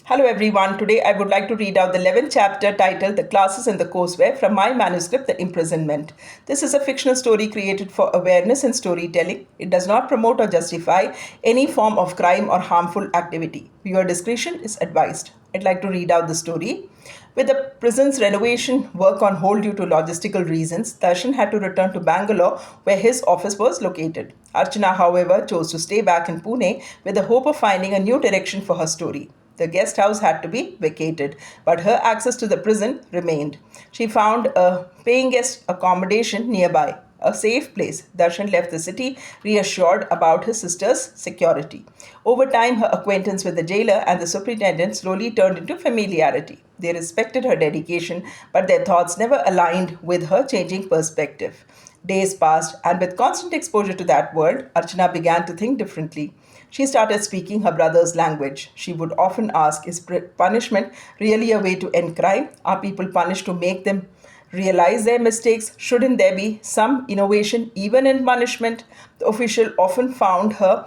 Hello everyone, today I would like to read out the 11th chapter titled The Classes and the Courseware from my manuscript, The Imprisonment. This is a fictional story created for awareness and storytelling. It does not promote or justify any form of crime or harmful activity. Viewer discretion is advised. I'd like to read out the story. With the prison's renovation work on hold due to logistical reasons, Darshan had to return to Bangalore where his office was located. Archana, however, chose to stay back in Pune with the hope of finding a new direction for her story. The guest house had to be vacated, but her access to the prison remained. She found a paying guest accommodation nearby, a safe place. Darshan left the city reassured about his sister's security. Over time, her acquaintance with the jailer and the superintendent slowly turned into familiarity. They respected her dedication, but their thoughts never aligned with her changing perspective. Days passed, and with constant exposure to that world, Archana began to think differently. She started speaking her brother's language. She would often ask, is punishment really a way to end crime? Are people punished to make them realize their mistakes? Shouldn't there be some innovation even in punishment? The official often found her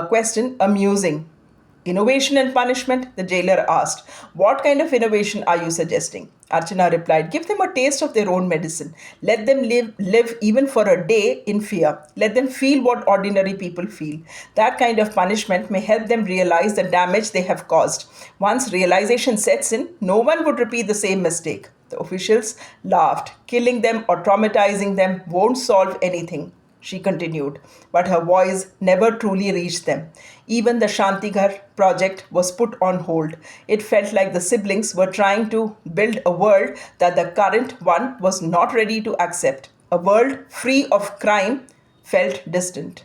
question amusing. Innovation and punishment? The jailer asked. What kind of innovation are you suggesting? Archana replied, give them a taste of their own medicine. Let them live even for a day in fear. Let them feel what ordinary people feel. That kind of punishment may help them realize the damage they have caused. Once realization sets in, no one would repeat the same mistake. The officials laughed. Killing them or traumatizing them won't solve anything, she continued, but her voice never truly reached them. Even the Shantighar project was put on hold. It felt like the siblings were trying to build a world that the current one was not ready to accept. A world free of crime felt distant.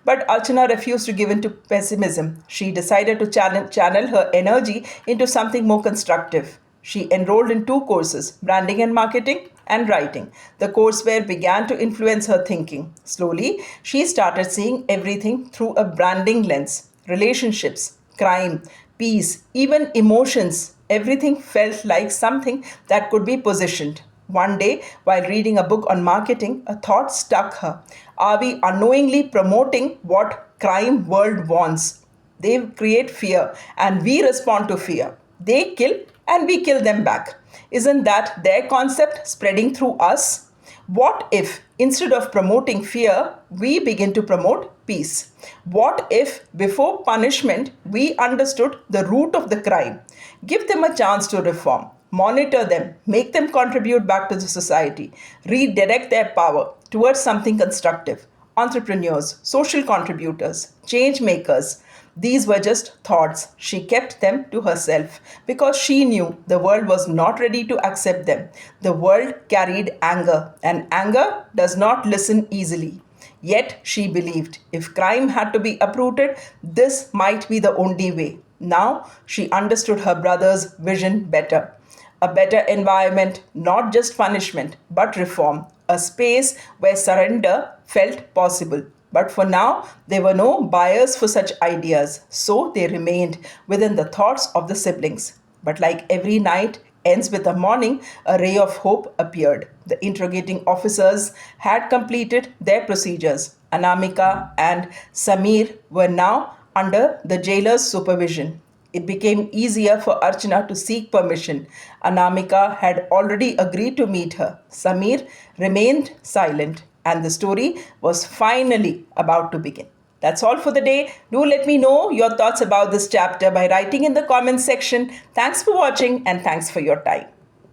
But Archana refused to give in to pessimism. She decided to channel her energy into something more constructive. She enrolled in two courses, branding and marketing and writing. The courseware began to influence her thinking. Slowly, she started seeing everything through a branding lens. Relationships, crime, peace, even emotions, everything felt like something that could be positioned. One day, while reading a book on marketing, a thought struck her. Are we unknowingly promoting what crime world wants? They create fear and we respond to fear. They kill and we kill them back. Isn't that their concept spreading through us? What if, instead of promoting fear, we begin to promote peace? What if, before punishment, we understood the root of the crime? Give them a chance to reform. Monitor them, make them contribute back to the society, redirect their power towards something constructive. Entrepreneurs, social contributors, change makers. These were just thoughts. She kept them to herself because she knew the world was not ready to accept them. The world carried anger, and anger does not listen easily. Yet she believed if crime had to be uprooted, this might be the only way. Now she understood her brother's vision better. A better environment, not just punishment, but reform. A space where surrender felt possible. But for now, there were no buyers for such ideas, so they remained within the thoughts of the siblings. But like every night ends with a morning, a ray of hope appeared. The interrogating officers had completed their procedures. Anamika and Samir were now under the jailer's supervision. It became easier for Archana to seek permission. Anamika had already agreed to meet her. Samir remained silent, and the story was finally about to begin. That's all for the day. Do let me know your thoughts about this chapter by writing in the comments section. Thanks for watching and thanks for your time.